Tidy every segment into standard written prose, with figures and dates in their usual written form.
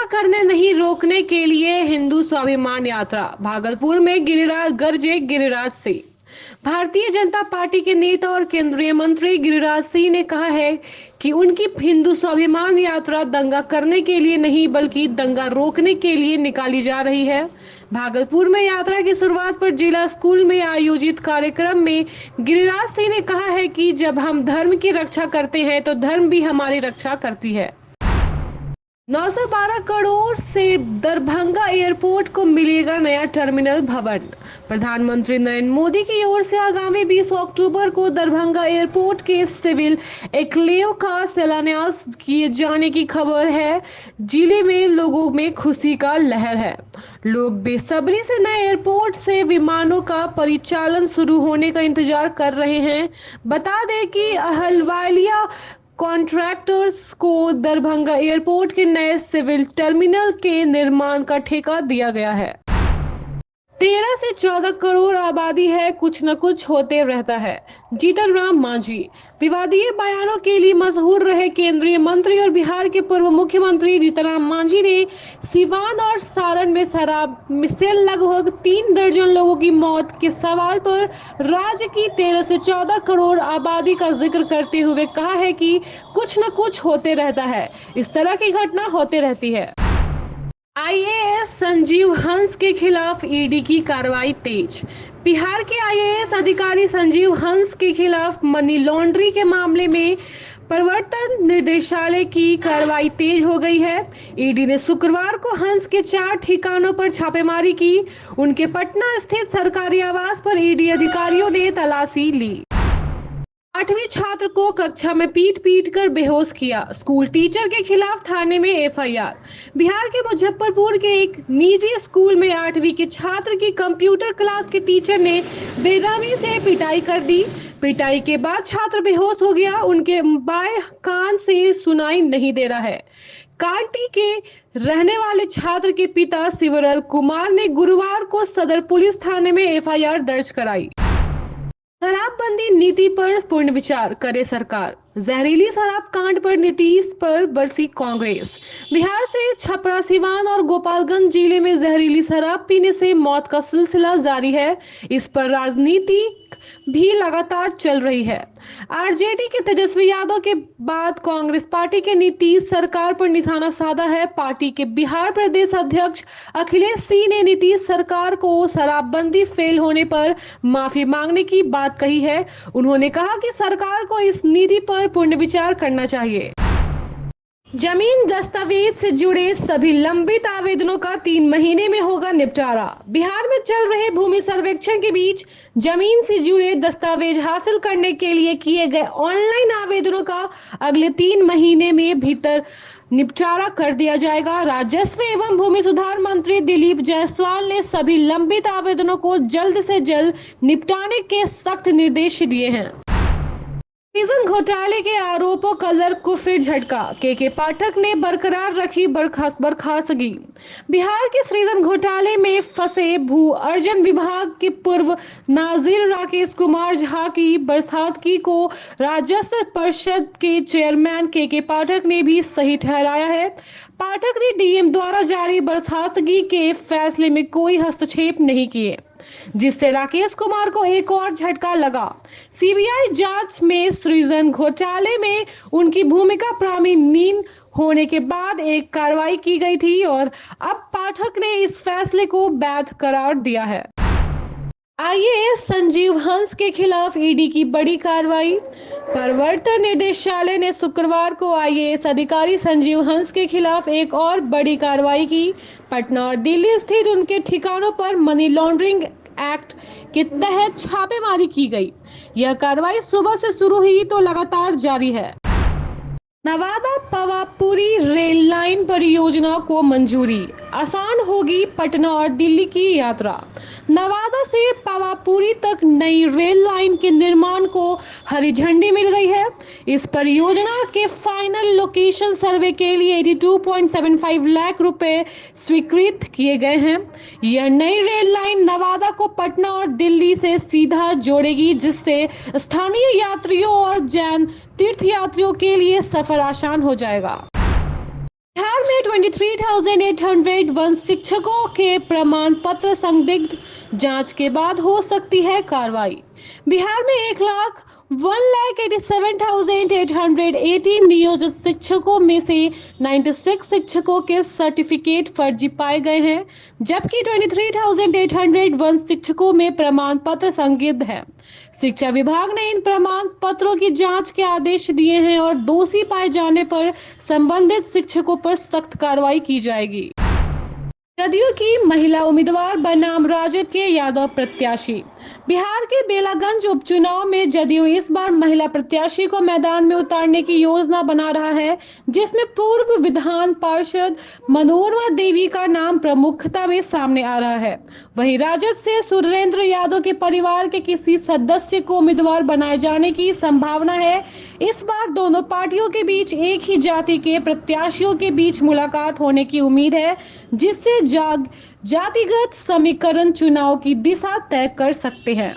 दंगा करने नहीं रोकने के लिए हिंदू स्वाभिमान यात्रा। भागलपुर में गिरिराज गरजे गिरिराज सिंह। भारतीय जनता पार्टी के नेता और केंद्रीय मंत्री गिरिराज सिंह ने कहा है कि उनकी हिंदू स्वाभिमान यात्रा दंगा करने के लिए नहीं बल्कि दंगा रोकने के लिए निकाली जा रही है। भागलपुर में यात्रा की शुरुआत पर जिला स्कूल में आयोजित कार्यक्रम में गिरिराज सिंह ने कहा है कि जब हम धर्म की रक्षा करते हैं तो धर्म भी हमारी रक्षा करती है। 912 करोड़ से दरभंगा एयरपोर्ट को मिलेगा नया टर्मिनल भवन। प्रधानमंत्री नरेंद्र मोदी की ओर से आगामी 20 अक्टूबर को दरभंगा एयरपोर्ट के सिविल एन्क्लेव का शिलान्यास किए जाने की खबर है। जिले में लोगों में खुशी का लहर है। लोग बेसब्री से नए एयरपोर्ट से विमानों का परिचालन शुरू होने का इंतजार कर रहे हैं। बता दें कि अहलवालिया कॉन्ट्रैक्टर्स को दरभंगा एयरपोर्ट के नए सिविल टर्मिनल के निर्माण का ठेका दिया गया है। 13 से 14 करोड़ आबादी है, कुछ न कुछ होते रहता है। जीतन राम मांझी। विवादीय बयानों के लिए मशहूर रहे केंद्रीय मंत्री और बिहार के पूर्व मुख्यमंत्री जीतन राम मांझी ने सिवान और सारण में शराब से लगभग 3 दर्जन लोगों की मौत के सवाल पर राज्य की 13 से 14 करोड़ आबादी का जिक्र करते हुए कहा है कि कुछ न कुछ होते रहता है। इस तरह की घटना होते रहती है। आईएएस संजीव हंस के खिलाफ ईडी की कार्रवाई तेज। बिहार के आईएएस अधिकारी संजीव हंस के खिलाफ मनी लॉन्ड्रिंग के मामले में प्रवर्तन निदेशालय की कार्रवाई तेज हो गई है। ईडी ने शुक्रवार को हंस के 4 ठिकानों पर छापेमारी की। उनके पटना स्थित सरकारी आवास पर ईडी अधिकारियों ने तलाशी ली। 8वीं छात्र को कक्षा में पीट कर बेहोश किया। स्कूल टीचर के खिलाफ थाने में एफआईआर। बिहार के मुजफ्फरपुर के एक निजी स्कूल में 8वीं के छात्र की कंप्यूटर क्लास के टीचर ने बेरहमी से पिटाई कर दी। पिटाई के बाद छात्र बेहोश हो गया। उनके बाएं कान से सुनाई नहीं दे रहा है। कांटी के रहने वाले छात्र के पिता शिवरल कुमार ने गुरुवार को सदर पुलिस थाने में एफआईआर दर्ज कराई। शराबबंदी नीति पर पुनर्विचार करे सरकार। जहरीली शराब कांड पर नीतीश पर बरसी कांग्रेस। बिहार से छपरा, सिवान और गोपालगंज जिले में जहरीली शराब पीने से मौत का सिलसिला जारी है। इस पर राजनीति भी लगातार चल रही है। आरजेडी के तेजस्वी यादव के बाद कांग्रेस पार्टी के नीतीश सरकार पर निशाना साधा है। पार्टी के बिहार प्रदेश अध्यक्ष अखिलेश सिंह ने नीतीश सरकार को शराबबंदी फेल होने पर माफी मांगने की बात कही है। उन्होंने कहा कि सरकार को इस नीति पर पुनर्विचार करना चाहिए। जमीन दस्तावेज से जुड़े सभी लंबित आवेदनों का 3 महीने में होगा निपटारा। बिहार में चल रहे भूमि सर्वेक्षण के बीच जमीन से जुड़े दस्तावेज हासिल करने के लिए किए गए ऑनलाइन आवेदनों का अगले 3 महीने में भीतर निपटारा कर दिया जाएगा। राजस्व एवं भूमि सुधार मंत्री दिलीप जायसवाल ने सभी लंबित आवेदनों को जल्द से जल्द निपटाने के सख्त निर्देश दिए हैं। सृजन घोटाले के आरोपों क्लर्क को फिर झटका। के पाठक ने बरकरार रखी बर्खास्तगी। बिहार के सृजन घोटाले में फंसे भू अर्जन विभाग के पूर्व नाजिर राकेश कुमार झा की बर्खास्तगी को राजस्व परिषद के चेयरमैन के पाठक ने भी सही ठहराया है। पाठक ने डीएम द्वारा जारी बर्खास्तगी के फैसले में कोई हस्तक्षेप नहीं किए, जिससे राकेश कुमार को एक और झटका लगा। सीबीआई जांच में सृजन घोटाले में उनकी भूमिका प्रामाणिक होने के बाद एक कार्रवाई की गई थी और अब पाठक ने इस फैसले को वैध करार दिया है। आईएएस संजीव हंस के खिलाफ ईडी की बड़ी कार्रवाई। प्रवर्तन निदेशालय ने शुक्रवार को आईएएस अधिकारी संजीव हंस के खिलाफ एक और बड़ी कार्रवाई की। पटना और दिल्ली स्थित उनके ठिकानों पर मनी लॉन्ड्रिंग एक्ट के तहत छापेमारी की गई। यह कार्रवाई सुबह से शुरू हुई तो लगातार जारी है। नवादा पावापुरी रेल लाइन परियोजना को मंजूरी। आसान होगी पटना और दिल्ली की यात्रा। नवादा से पावापुरी तक नई रेल लाइन के निर्माण को हरी झंडी मिल गई है। इस परियोजना के फाइनल लोकेशन सर्वे के लिए 82.75 लाख रुपए स्वीकृत किए गए हैं। यह नई रेल लाइन नवादा को पटना और दिल्ली से सीधा जोड़ेगी, जिससे स्थानीय यात्रियों और जैन तीर्थयात्रियों के लिए सफर आसान हो जाएगा। बिहार में 23,801 शिक्षकों के प्रमाण पत्र संदिग्ध, जांच के बाद हो सकती है कार्रवाई। बिहार में 1,87,818 नियोजित शिक्षकों में से 96 शिक्षकों के सर्टिफिकेट फर्जी पाए गए हैं, जबकि 23,801 शिक्षकों में प्रमाण पत्र संदिग्ध है। शिक्षा विभाग ने इन प्रमाण पत्रों की जांच के आदेश दिए हैं और दोषी पाए जाने पर संबंधित शिक्षकों पर सख्त कार्रवाई की जाएगी। जदयू की महिला उम्मीदवार बनाम राजद के यादव प्रत्याशी। बिहार के बेलागंज उपचुनाव में जदयू इस बार महिला प्रत्याशी को मैदान में उतारने की योजना बना रहा है, जिसमें पूर्व विधान पार्षद मनोरमा देवी का नाम प्रमुखता में सामने आ रहा है। वहीं राजद से सुरेंद्र यादव के परिवार के किसी सदस्य को उम्मीदवार बनाए जाने की संभावना है। इस बार दोनों पार्टियों के बीच एक ही जाति के प्रत्याशियों के बीच मुलाकात होने की उम्मीद है, जिससे जातिगत समीकरण चुनाव की दिशा तय कर सकते हैं।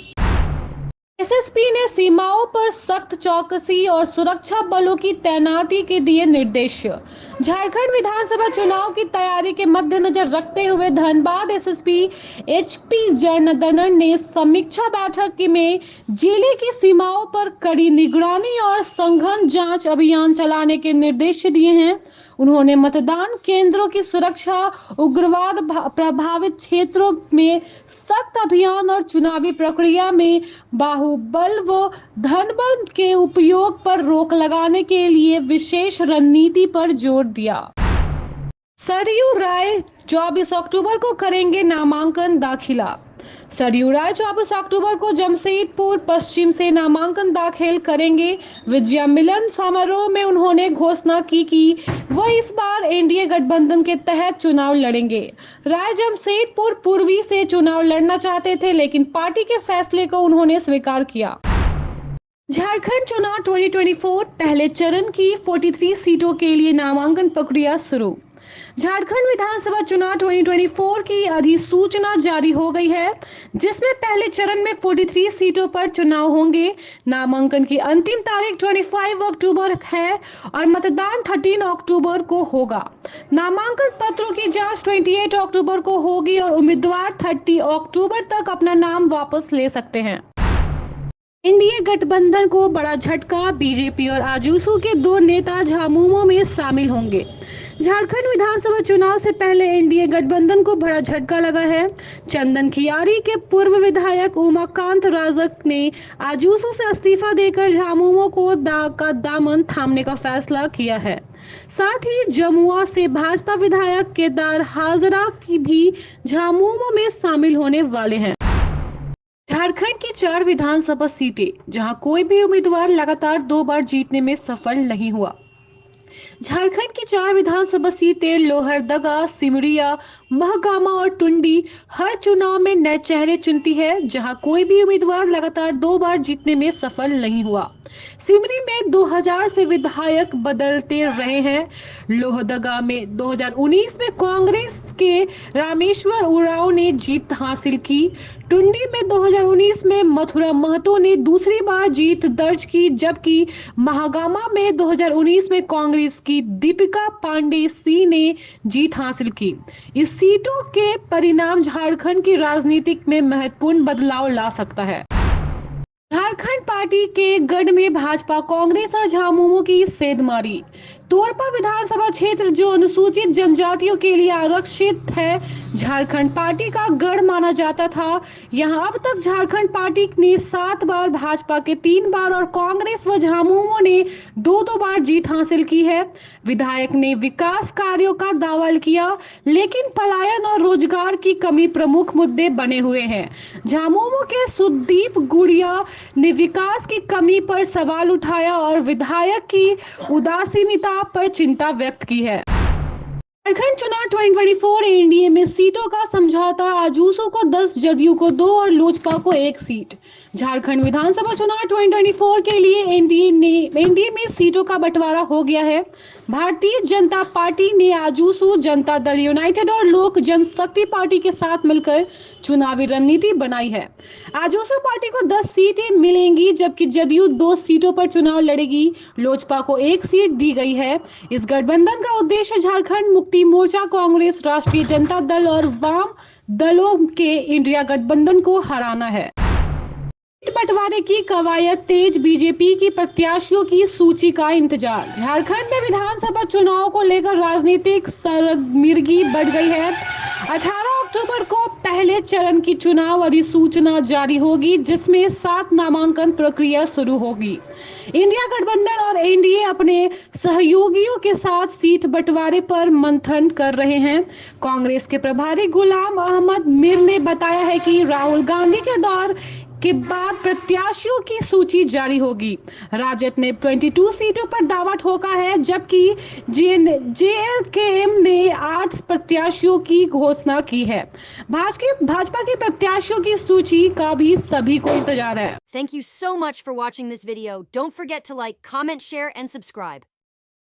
एसएसपी ने सीमाओं पर सख्त चौकसी और सुरक्षा बलों की तैनाती के दिए निर्देश। झारखंड विधानसभा चुनाव की तैयारी के मद्देनजर रखते हुए धनबाद एसएसपी एचपी जनार्दनन ने समीक्षा बैठक में जिले की सीमाओं पर कड़ी निगरानी और सघन जांच अभियान चलाने के निर्देश दिए हैं। उन्होंने मतदान केंद्रों की सुरक्षा, उग्रवाद प्रभावित क्षेत्रों में सख्त अभियान और चुनावी प्रक्रिया में बाहुबल व धनबल के उपयोग पर रोक लगाने के लिए विशेष रणनीति पर जोर दिया। सरयू राय 24 अक्टूबर को करेंगे नामांकन दाखिला। सरयू राय 24 अक्टूबर को जमशेदपुर पश्चिम से नामांकन दाखिल करेंगे। विजया मिलन समारोह में उन्होंने घोषणा की कि वह इस बार एनडीए गठबंधन के तहत चुनाव लड़ेंगे। राय जमशेदपुर पूर्वी से चुनाव लड़ना चाहते थे, लेकिन पार्टी के फैसले को उन्होंने स्वीकार किया। झारखंड चुनाव 2024 पहले चरण की 43 सीटों के लिए नामांकन प्रक्रिया शुरू। झारखंड विधानसभा चुनाव 2024 की अधिसूचना जारी हो गई है, जिसमें पहले चरण में 43 सीटों पर चुनाव होंगे। नामांकन की अंतिम तारीख 25 अक्टूबर है और मतदान 13 अक्टूबर को होगा। नामांकन पत्रों की जांच 28 अक्टूबर को होगी और उम्मीदवार 30 अक्टूबर तक अपना नाम वापस ले सकते हैं। एनडीए गठबंधन को बड़ा झटका, बीजेपी और आजसू के दो नेता झामुमो में शामिल होंगे। झारखंड विधानसभा चुनाव से पहले एनडीए गठबंधन को बड़ा झटका लगा है। चंदन खियारी के पूर्व विधायक उमाकांत राजक ने आजसू से इस्तीफा देकर झामुमो को का दामन थामने का फैसला किया है। साथ ही जमुआ से भाजपा विधायक केदार हाजरा की भी झामुमो में शामिल होने वाले हैं। झारखंड की 4 विधानसभा सीटें, जहां कोई भी उम्मीदवार लगातार 2 बार जीतने में सफल नहीं हुआ। झारखंड की 4 विधानसभा सीटें लोहरदगा, सिमरिया, महागामा और टुंडी हर चुनाव में नए चेहरे चुनती है, जहां कोई भी उम्मीदवार लगातार 2 बार जीतने में सफल नहीं हुआ। सिमरी में 2000 से विधायक बदलते रहे हैं। लोहरदगा में 2019 में कांग्रेस के रामेश्वर उरांव ने जीत हासिल की। टुंडी में 2019 में मथुरा महतो ने दूसरी बार जीत दर्ज की, जबकि महागामा में 2019 में कांग्रेस की दीपिका पांडे सी ने जीत हासिल की। इस सीटों के परिणाम झारखंड की राजनीति में महत्वपूर्ण बदलाव ला सकता है। झारखंड पार्टी के गढ़ में भाजपा, कांग्रेस और झामुमो की सेंधमारी। तोरपा विधानसभा क्षेत्र जो अनुसूचित जनजातियों के लिए आरक्षित है, झारखंड पार्टी का गढ़ माना जाता था। यहां अब तक झारखंड पार्टी ने 7 बार, भाजपा के 3 बार और कांग्रेस व झामुमो ने 2-2 बार जीत हासिल की है। विधायक ने विकास कार्यों का दावा किया, लेकिन पलायन और रोजगार की कमी प्रमुख मुद्दे बने हुए हैं। झामुमो के सुदीप गुड़िया ने विकास की कमी पर सवाल उठाया और विधायक की उदासीनता पर चिंता व्यक्त की है। झारखंड चुनाव 2024 एनडीए में सीटों का समझौता, आजसू को 10, जदयू को 2 और लोजपा को 1 सीट। झारखंड विधानसभा चुनाव 2024 के लिए एनडीए में सीटों का बंटवारा हो गया है। भारतीय जनता पार्टी ने आजसू जनता दल यूनाइटेड और लोक जनशक्ति पार्टी के साथ मिलकर चुनावी रणनीति बनाई है। आजसू पार्टी को 10 सीटें मिलेंगी, जबकि जदयू 2 सीटों पर चुनाव लड़ेगी। लोजपा को 1 सीट दी गई है। इस गठबंधन का उद्देश्य झारखंड मुक्ति मोर्चा, कांग्रेस, राष्ट्रीय जनता दल और वाम दलों के इंडिया गठबंधन को हराना है। बंटवारे की कवायद तेज, बीजेपी की प्रत्याशियों की सूची का इंतजार। झारखंड में विधानसभा चुनाव को लेकर राजनीतिक सरगर्मी बढ़ गई है। 18 अक्टूबर को पहले चरण की चुनाव अधिसूचना जारी होगी, जिसमें 7 नामांकन प्रक्रिया शुरू होगी। इंडिया गठबंधन और एनडीए अपने सहयोगियों के साथ सीट बंटवारे पर मंथन कर रहे हैं। कांग्रेस के प्रभारी गुलाम अहमद मीर ने बताया है कि राहुल गांधी के दौर के बाद प्रत्याशियों की सूची जारी होगी। राजद ने 22 सीटों पर दावा ठोका है, जबकि जेएलकेएम ने 8 प्रत्याशियों की घोषणा की है। भाजपा के प्रत्याशियों की सूची का भी सभी को इंतजार है। Thank you so much for watching this video. Don't forget to like, comment, share, and subscribe.